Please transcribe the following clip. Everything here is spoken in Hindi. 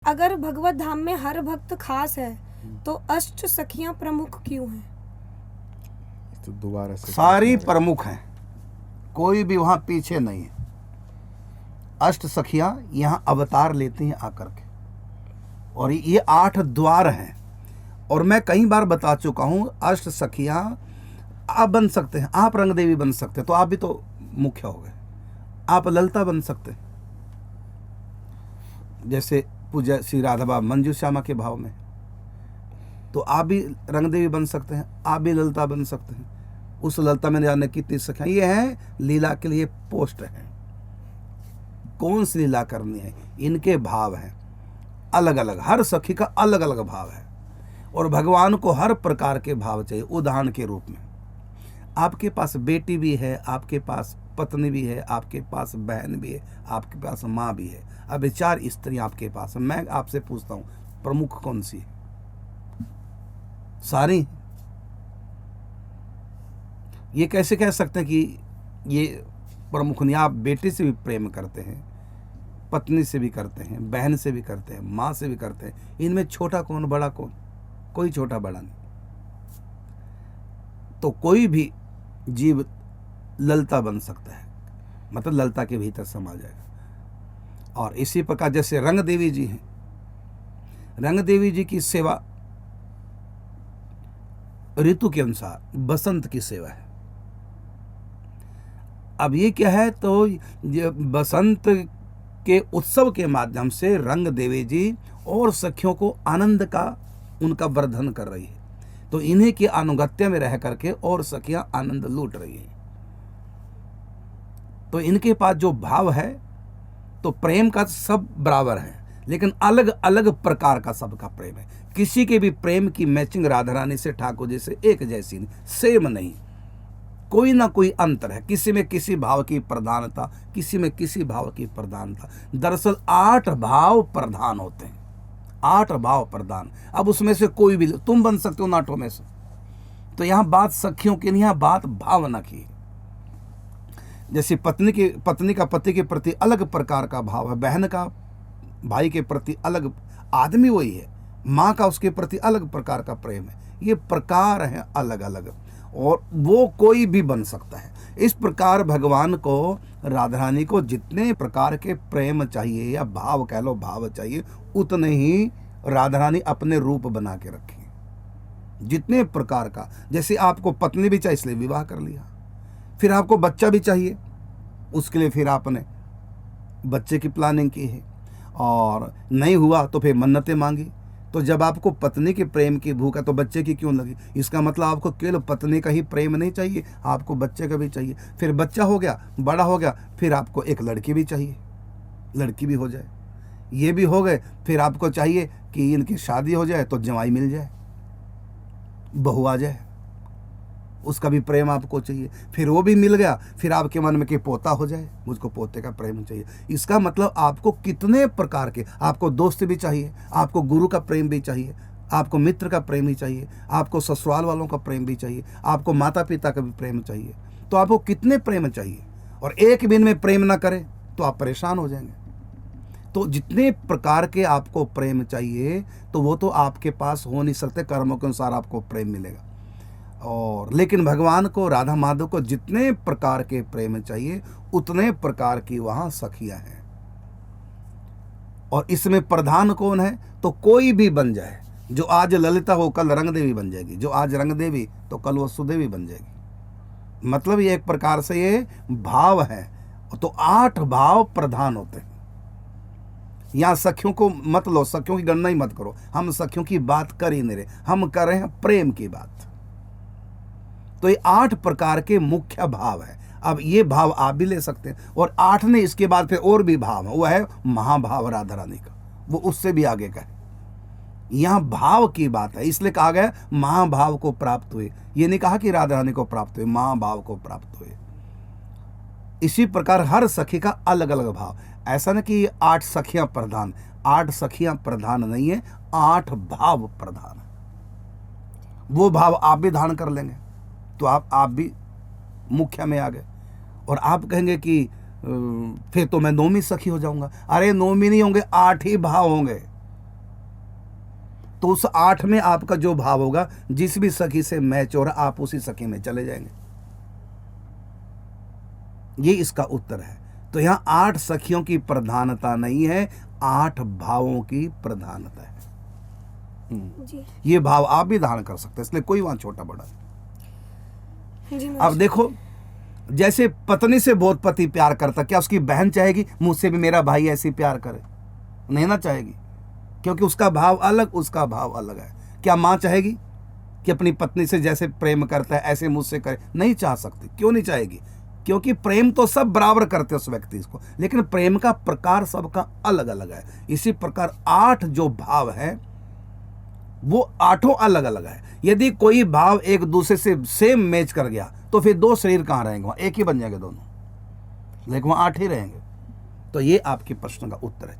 अगर भगवत धाम में हर भक्त खास है तो अष्ट सखियां प्रमुख क्यों हैं? तो दोबारा से सारी प्रमुख हैं, कोई भी वहाँ पीछे नहीं है। अष्ट सखियाँ यहाँ अवतार लेती हैं आकर के, और ये 8 द्वार हैं। और मैं कई बार बता चुका हूँ, अष्ट सखियाँ आप बन सकते हैं, आप रंग देवी बन सकते हैं तो आप भी तो मुख्य हो गए। आप ललता बन सकते हैं, जैसे पूजा श्री राधा मंजू श्यामा के भाव में, तो आप भी रंग देवी बन सकते हैं, आप भी ललता बन सकते हैं। उस ललता में जाने कितनी सखियाँ, ये हैं लीला के लिए पोस्ट हैं। कौन सी लीला करनी है, इनके भाव हैं अलग अलग, हर सखी का अलग अलग भाव है। और भगवान को हर प्रकार के भाव चाहिए। उदाहरण के रूप में, आपके पास बेटी भी है, आपके पास पत्नी भी है, आपके पास बहन भी है, आपके पास माँ भी है। अब 4 स्त्रियां आपके पास है। मैं आपसे पूछता हूँ, प्रमुख कौन सी है? सारी। ये कैसे कह सकते हैं कि ये प्रमुख नहीं? आप बेटी से भी प्रेम करते हैं, पत्नी से भी करते हैं, बहन से भी करते हैं, माँ से भी करते हैं। इनमें छोटा कौन, बड़ा कौन? कोई छोटा बड़ा नहीं। तो कोई भी जीव ललता बन सकता है, मतलब ललता के भीतर समा जाएगा। और इसी प्रकार जैसे रंग देवी जी हैं, रंग देवी जी की सेवा ऋतु के अनुसार बसंत की सेवा है। अब ये क्या है, तो ये बसंत के उत्सव के माध्यम से रंग देवी जी और सखियों को आनंद का उनका वर्धन कर रही है। तो इन्हीं की अनुगत्य में रह करके और सखियां आनंद लूट रही हैं। तो इनके पास जो भाव है, तो प्रेम का सब बराबर है, लेकिन अलग अलग प्रकार का सबका प्रेम है। किसी के भी प्रेम की मैचिंग राधा रानी से ठाकुर जी से एक जैसी नहीं, सेम नहीं, कोई ना कोई अंतर है। किसी में किसी भाव की प्रधानता, किसी में किसी भाव की प्रधानता। दरअसल 8 भाव प्रधान होते हैं, 8 भाव प्रधान। अब उसमें से कोई भी तुम बन सकते हो उन 8 में से। तो यहाँ बात सखियों की नहीं, यहाँ बात भावना की। जैसे पत्नी का पति के प्रति अलग प्रकार का भाव है, बहन का भाई के प्रति अलग, आदमी वही है, माँ का उसके प्रति अलग प्रकार का प्रेम है। ये प्रकार है अलग अलग, और वो कोई भी बन सकता है। इस प्रकार भगवान को, राधा रानी को जितने प्रकार के प्रेम चाहिए या भाव कह लो, भाव चाहिए, उतने ही राधा रानी अपने रूप बना के रखी, जितने प्रकार का। जैसे आपको पत्नी भी चाहिए इसलिए विवाह कर लिया, फिर आपको बच्चा भी चाहिए उसके लिए फिर आपने बच्चे की प्लानिंग की है, और नहीं हुआ तो फिर मन्नतें मांगी। तो जब आपको पत्नी के प्रेम की भूख है तो बच्चे की क्यों लगी? इसका मतलब आपको केवल पत्नी का ही प्रेम नहीं चाहिए, आपको बच्चे का भी चाहिए। फिर बच्चा हो गया, बड़ा हो गया, फिर आपको एक लड़की भी चाहिए, लड़की भी हो जाए। ये भी हो गए, फिर आपको चाहिए कि इनकी शादी हो जाए तो जवाई मिल जाए, बहू आ जाए, उसका भी प्रेम आपको चाहिए। फिर वो भी मिल गया, फिर आपके मन में कि पोता हो जाए, मुझको पोते का प्रेम चाहिए। इसका मतलब आपको कितने प्रकार के, आपको दोस्त भी चाहिए, आपको गुरु का प्रेम भी चाहिए, आपको मित्र का प्रेम भी चाहिए, आपको ससुराल वालों का प्रेम भी चाहिए, आपको माता पिता का भी प्रेम चाहिए। तो आपको कितने प्रेम चाहिए, और एक भी इनमें प्रेम ना करें तो आप परेशान हो जाएंगे। तो जितने प्रकार के आपको प्रेम चाहिए, तो वो तो आपके पास हो नहीं सकते, कर्मों के अनुसार आपको प्रेम मिलेगा। और लेकिन भगवान को, राधा माधव को जितने प्रकार के प्रेम चाहिए, उतने प्रकार की वहाँ सखियाँ हैं। और इसमें प्रधान कौन है? तो कोई भी बन जाए, जो आज ललिता हो कल रंग देवी बन जाएगी, जो आज रंग देवी तो कल वो सुदेवी बन जाएगी। मतलब ये एक प्रकार से ये भाव है। तो 8 भाव प्रधान होते हैं। यहाँ सखियों को मत लो, सखियों की गणना ही मत करो, हम सखियों की बात कर ही नहीं रहे, हम कर रहे हैं प्रेम की बात। तो ये 8 प्रकार के मुख्य भाव है। अब ये भाव आप भी ले सकते हैं, और 8 ने इसके बाद फिर और भी भाव है, वो है महाभाव राधा रानी का, वो उससे भी आगे का है। यहाँ भाव की बात है, इसलिए कहा गया महाभाव को प्राप्त हुए। ये नहीं कहा कि राधा रानी को प्राप्त हुए, महाभाव को प्राप्त हुए। इसी प्रकार हर सखी का अलग अलग भाव। ऐसा ना कि 8 सखियां प्रधान, 8 सखियां प्रधान नहीं है, 8 भाव प्रधान है। वो भाव आप भी धारण कर लेंगे तो आप भी मुख्य में आ गए। और आप कहेंगे कि फिर तो मैं 9वीं सखी हो जाऊंगा। अरे 9वीं नहीं होंगे, 8 ही भाव होंगे। तो उस 8 में आपका जो भाव होगा, जिस भी सखी से मैच हो रहा आप उसी सखी में चले जाएंगे। ये इसका उत्तर है। तो यहाँ 8 सखियों की प्रधानता नहीं है, 8 भावों की प्रधानता है। जी ये भाव आप भी धारण कर सकते हैं, इसलिए कोई वहां छोटा बड़ा नहीं। जी अब महाराज। देखो, जैसे पत्नी से बहुत पति प्यार करता, क्या उसकी बहन चाहेगी मुझसे भी मेरा भाई ऐसे प्यार करे? नहीं ना चाहेगी, क्योंकि उसका भाव अलग, उसका भाव अलग है। क्या माँ चाहेगी कि अपनी पत्नी से जैसे प्रेम करता है ऐसे मुझसे करे? नहीं चाह सकती। क्यों नहीं चाहेगी? क्योंकि प्रेम तो सब बराबर करते उस व्यक्ति को, लेकिन प्रेम का प्रकार सबका अलग अलग है। इसी प्रकार 8 जो भाव है वो 8 अलग अलग है। यदि कोई भाव एक दूसरे से सेम मैच कर गया तो फिर 2 शरीर कहाँ रहेंगे? वहाँ एक ही बन जाएंगे दोनों, लेकिन वहाँ 8 ही रहेंगे। तो ये आपके प्रश्न का उत्तर है।